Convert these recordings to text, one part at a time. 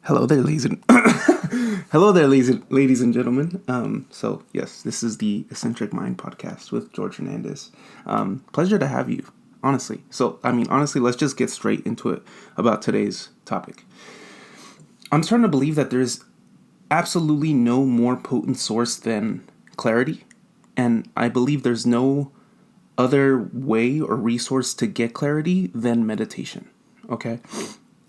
Hello there, hello there, ladies and gentlemen. So yes, this is the Eccentric Mind Podcast with George Hernandez. Pleasure to have you, honestly. Honestly, let's just get straight into it about today's topic. I'm starting to believe that there's absolutely no more potent source than clarity, and I believe there's no other way or resource to get clarity than meditation. Okay.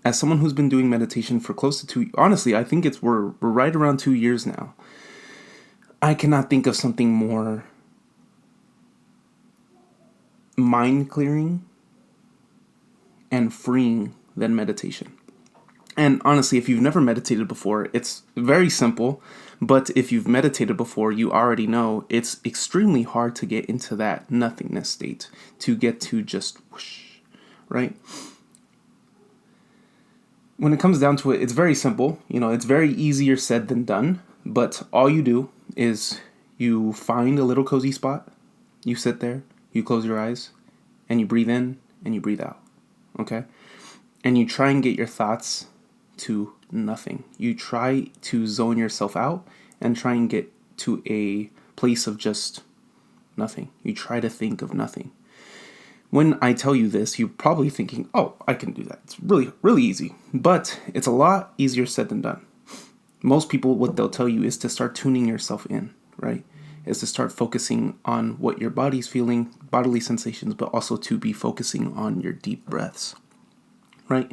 As someone who's been doing meditation for close to honestly, I think we're right around 2 years now. I cannot think of something more mind clearing and freeing than meditation. And honestly, if you've never meditated before, it's very simple. But if you've meditated before, you already know it's extremely hard to get into that nothingness state, to get to just whoosh, right? When it comes down to it, it's very simple. It's very easier said than done. But all you do is you find a little cozy spot. You sit there, you close your eyes, and you breathe in and you breathe out. Okay? And you try and get your thoughts to nothing. You try to zone yourself out and try and get to a place of just nothing. You try to think of nothing. When I tell you this, you're probably thinking, oh, I can do that. It's really, really easy. But it's a lot easier said than done. Most people, what they'll tell you is to start tuning yourself in, right? Is to start focusing on what your body's feeling, bodily sensations, but also to be focusing on your deep breaths, right?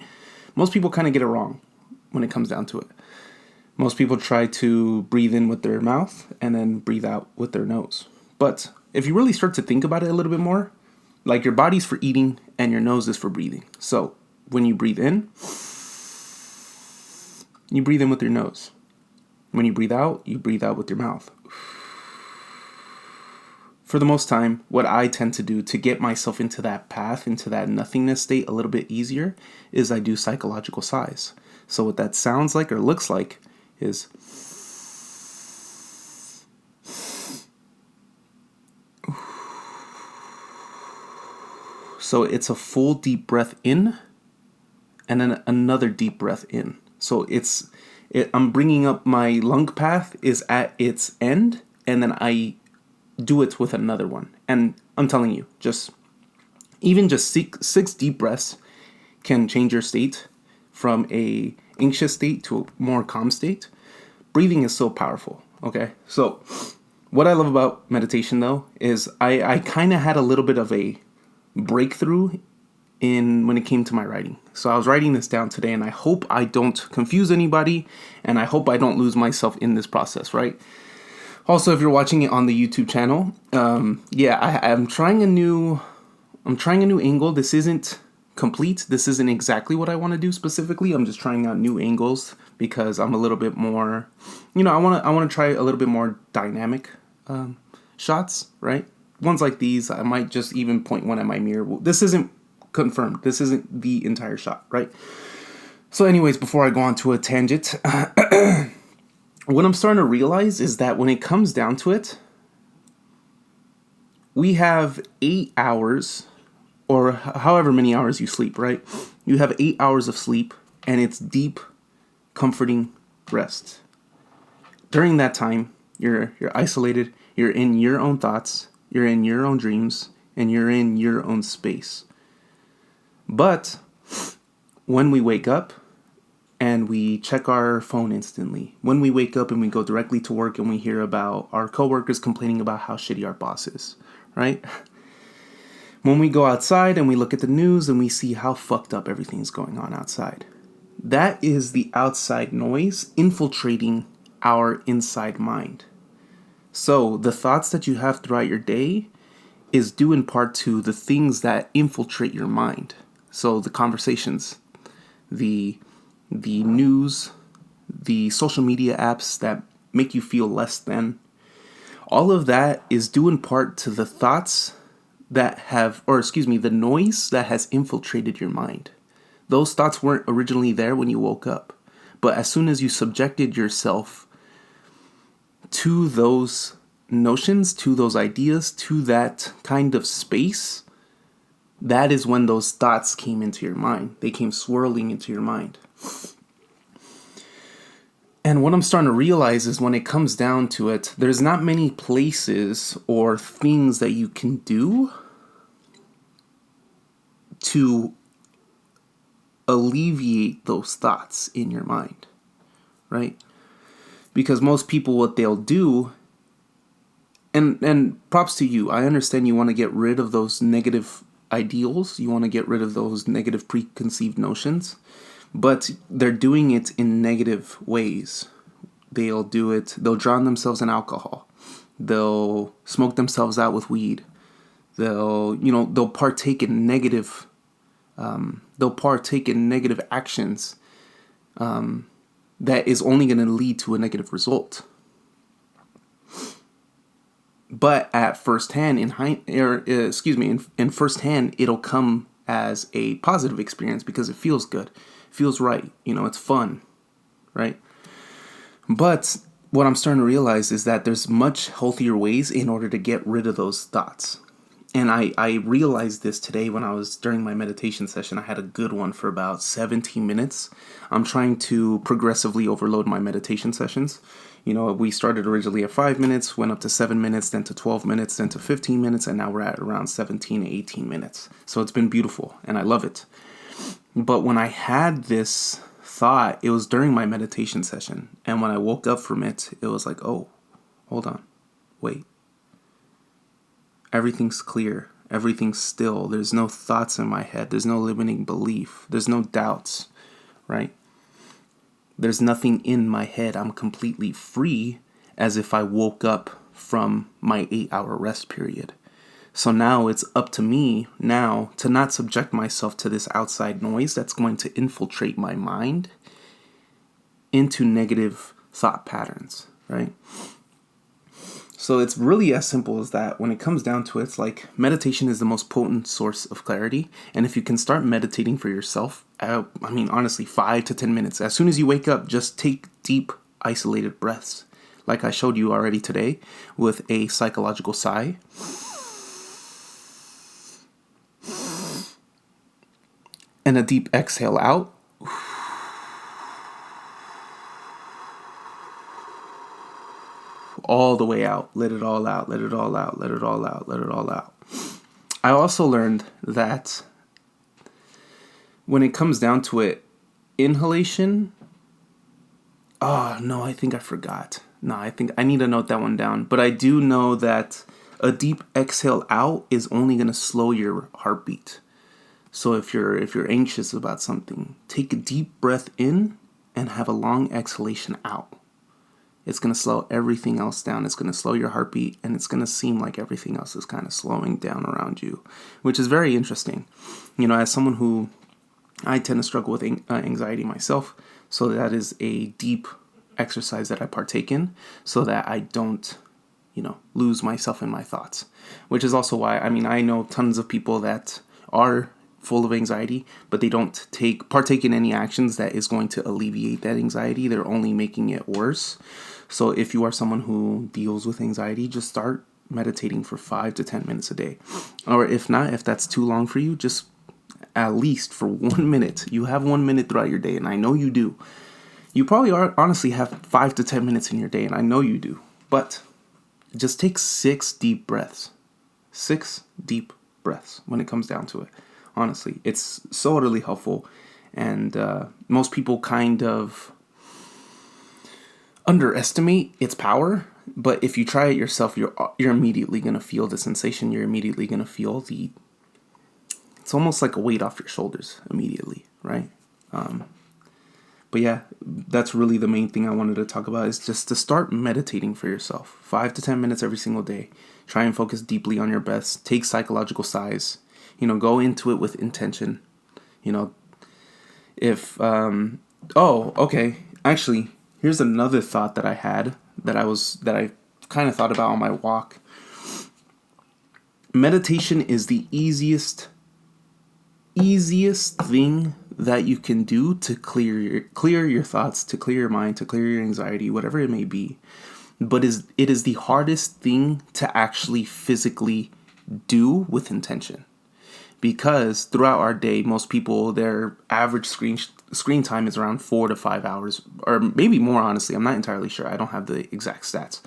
Most people kind of get it wrong when it comes down to it. Most people try to breathe in with their mouth and then breathe out with their nose. But if you really start to think about it a little bit more, like your body's for eating and your nose is for breathing. So when you breathe in with your nose. When you breathe out with your mouth. For the most time, what I tend to do to get myself into that path, into that nothingness state a little bit easier, is I do psychological sighs. So what that sounds like or looks like is so it's a full deep breath in and then another deep breath in. So I'm bringing up my lung path is at its end and then I do it with another one. And I'm telling you, just six deep breaths can change your state from a anxious state to a more calm state. Breathing is so powerful. Okay. So what I love about meditation though is I kind of had a little bit of a breakthrough when it came to my writing. So I was writing this down today and I hope I don't confuse anybody and I hope I don't lose myself in this process, right? Also, if you're watching it on the YouTube channel, I'm trying a new angle. This isn't complete. This isn't exactly what I want to do specifically. I'm just trying out new angles because I'm a little bit more, I want to try a little bit more dynamic shots, right? Ones like these, I might just even point one at my mirror. This isn't confirmed. This isn't the entire shot, right? So anyways, before I go on to a tangent, what I'm starting to realize is that when it comes down to it, we have 8 hours or however many hours you sleep, right? You have 8 hours of sleep and it's deep, comforting rest. During that time, you're isolated, you're in your own thoughts, you're in your own dreams, and you're in your own space. But when we wake up and we check our phone instantly, when we wake up and we go directly to work and we hear about our coworkers complaining about how shitty our boss is, right? When we go outside and we look at the news and we see how fucked up everything's going on outside. That is the outside noise infiltrating our inside mind. So the thoughts that you have throughout your day is due in part to the things that infiltrate your mind. So the conversations, the news, the social media apps that make you feel less than, all of that is due in part to the thoughts the noise that has infiltrated your mind. Those thoughts weren't originally there when you woke up. But as soon as you subjected yourself to those notions, to those ideas, to that kind of space, that is when those thoughts came into your mind. They came swirling into your mind. And what I'm starting to realize is when it comes down to it, there's not many places or things that you can do to alleviate those thoughts in your mind, right? Because most people, what they'll do, and props to you, I understand you want to get rid of those negative ideals, you want to get rid of those negative preconceived notions, but they're doing it in negative ways. They'll drown themselves in alcohol. They'll smoke themselves out with weed. They'll partake in negative actions that is only going to lead to a negative result. But at firsthand, in firsthand, it'll come as a positive experience because it feels good, feels right. It's fun, right? But what I'm starting to realize is that there's much healthier ways in order to get rid of those thoughts. And I realized this today when I was during my meditation session. I had a good one for about 17 minutes. I'm trying to progressively overload my meditation sessions. We started originally at 5 minutes, went up to 7 minutes, then to 12 minutes, then to 15 minutes, and now we're at around 17, 18 minutes. So it's been beautiful, and I love it. But when I had this thought, it was during my meditation session. And when I woke up from it, it was like, oh, hold on, wait. Everything's clear. Everything's still. There's no thoughts in my head. There's no limiting belief. There's no doubts, right? There's nothing in my head. I'm completely free, as if I woke up from my 8-hour rest period. So now it's up to me now to not subject myself to this outside noise that's going to infiltrate my mind into negative thought patterns, right? So it's really as simple as that. When it comes down to it, it's like meditation is the most potent source of clarity. And if you can start meditating for yourself, honestly, 5 to 10 minutes. As soon as you wake up, just take deep, isolated breaths. Like I showed you already today with a psychological sigh. And a deep exhale out. All the way out. Let it all out. Let it all out. Let it all out. Let it all out. I also learned that when it comes down to it, inhalation. Oh, no, I think I forgot. No, I think I need to note that one down. But I do know that a deep exhale out is only going to slow your heartbeat. So if you're anxious about something, take a deep breath in and have a long exhalation out. It's going to slow everything else down. It's going to slow your heartbeat, and it's going to seem like everything else is kind of slowing down around you, which is very interesting. As someone who, I tend to struggle with anxiety myself, so that is a deep exercise that I partake in so that I don't, lose myself in my thoughts, which is also why, I know tons of people that are full of anxiety, but they don't partake in any actions that is going to alleviate that anxiety. They're only making it worse. So if you are someone who deals with anxiety, just start meditating for 5 to 10 minutes a day. Or if not, if that's too long for you, just at least for 1 minute. You have 1 minute throughout your day, and I know you do. You probably honestly have 5 to 10 minutes in your day, and I know you do. But just take 6 deep breaths. 6 deep breaths when it comes down to it. Honestly, it's so utterly helpful, and most people kind of underestimate its power. But if you try it yourself, you're immediately gonna feel the sensation. You're immediately gonna feel it's almost like a weight off your shoulders immediately, right? But yeah, that's really the main thing I wanted to talk about, is just to start meditating for yourself. 5 to 10 minutes every single day. Try and focus deeply on your breaths. Take psychological sighs. Go into it with intention. Actually, here's another thought that I had that I kind of thought about on my walk. Meditation is the easiest thing that you can do to clear your thoughts, to clear your mind, to clear your anxiety, whatever it may be. But it is the hardest thing to actually physically do with intention. because throughout our day, most people, their average screen time is around 4 to 5 hours, or maybe more, honestly. I'm not entirely sure. I don't have the exact stats.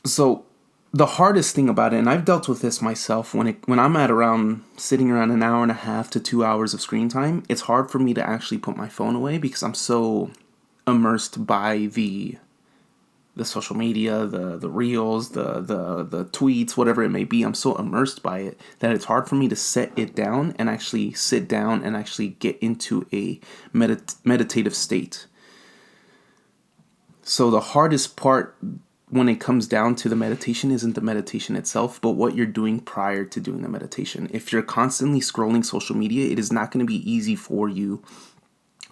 So the hardest thing about it, and I've dealt with this myself, when I'm at sitting around an hour and a half to 2 hours of screen time, it's hard for me to actually put my phone away because I'm so immersed by the social media, the reels, the tweets, whatever it may be. I'm so immersed by it that it's hard for me to set it down and actually sit down and actually get into a meditative state. So the hardest part when it comes down to the meditation isn't the meditation itself, but what you're doing prior to doing the meditation. If you're constantly scrolling social media, it is not going to be easy for you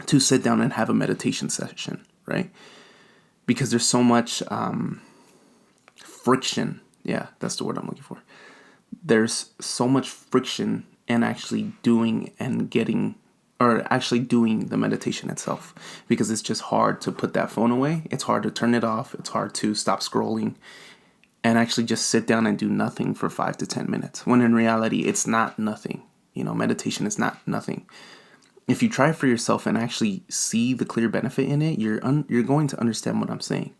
to sit down and have a meditation session, right? Because there's so much friction. Yeah, that's the word I'm looking for. There's so much friction in actually doing the meditation itself, because it's just hard to put that phone away. It's hard to turn it off. It's hard to stop scrolling and actually just sit down and do nothing for 5 to 10 minutes. When in reality, it's not nothing. Meditation is not nothing. If you try it for yourself and actually see the clear benefit in it, you're going to understand what I'm saying.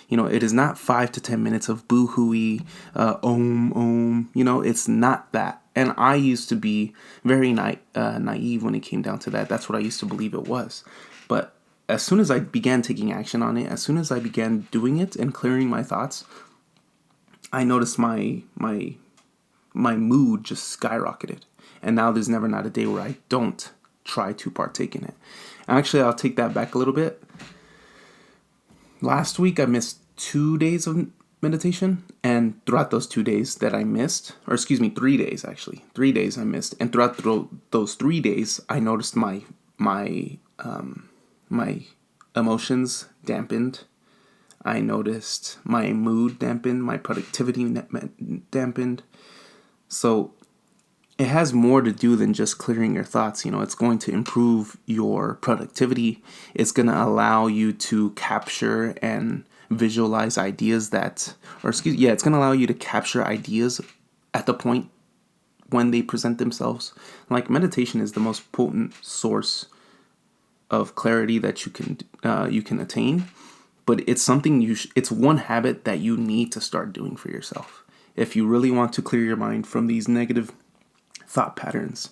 It is not 5 to 10 minutes of boo-hooey, om. It's not that. And I used to be very naive when it came down to that. That's what I used to believe it was. But as soon as I began taking action on it, as soon as I began doing it and clearing my thoughts, I noticed my mood just skyrocketed. And now there's never not a day where I don't try to partake in it. Actually, I'll take that back a little bit. Last week, I missed 2 days of meditation, and throughout those 2 days that I missed, 3 days actually, 3 days I missed, and throughout those 3 days, I noticed my emotions dampened. I noticed my mood dampened, my productivity dampened. So it has more to do than just clearing your thoughts. It's going to improve your productivity. It's going to allow you to capture and visualize ideas it's going to allow you to capture ideas at the point when they present themselves. Like, meditation is the most potent source of clarity that you can attain, but it's something it's one habit that you need to start doing for yourself if you really want to clear your mind from these negative thought patterns,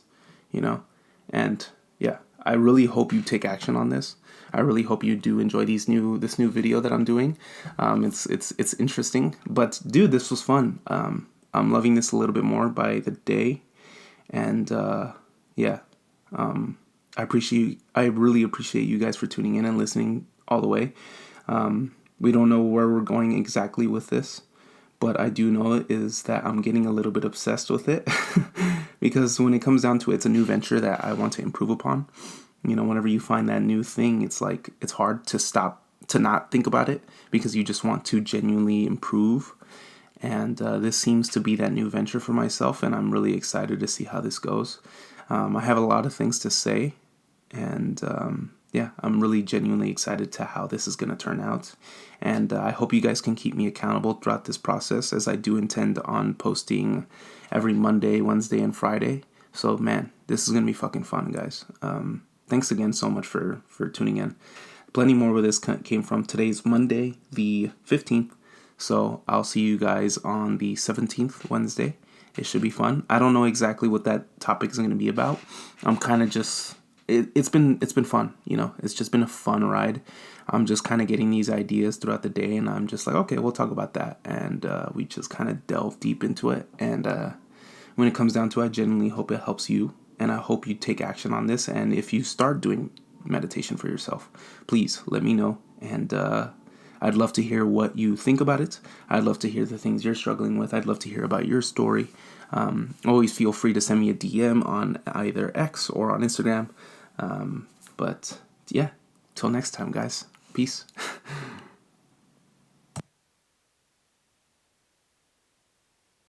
and yeah, I really hope you take action on this. I really hope you do enjoy this new video that I'm doing. It's interesting, but dude, this was fun. I'm loving this a little bit more by the day, and I really appreciate you guys for tuning in and listening all the way. We don't know where we're going exactly with this, but I do know is that I'm getting a little bit obsessed with it because when it comes down to it, it's a new venture that I want to improve upon. Whenever you find that new thing, it's like it's hard to not think about it because you just want to genuinely improve. And this seems to be that new venture for myself, and I'm really excited to see how this goes. I have a lot of things to say, and I'm really genuinely excited to how this is going to turn out. And I hope you guys can keep me accountable throughout this process, as I do intend on posting every Monday, Wednesday, and Friday. So, man, this is going to be fucking fun, guys. Thanks again so much for tuning in. Plenty more where this came from. Today's Monday, the 15th. So I'll see you guys on the 17th, Wednesday. It should be fun. I don't know exactly what that topic is going to be about. I'm kind of just... It's been fun, It's just been a fun ride. I'm just kind of getting these ideas throughout the day, and I'm just like, okay, we'll talk about that. And we just kind of delve deep into it. And when it comes down to it, I genuinely hope it helps you. And I hope you take action on this. And if you start doing meditation for yourself, please let me know. And I'd love to hear what you think about it. I'd love to hear the things you're struggling with. I'd love to hear about your story. Always feel free to send me a DM on either X or on Instagram. But yeah, till next time, guys. Peace.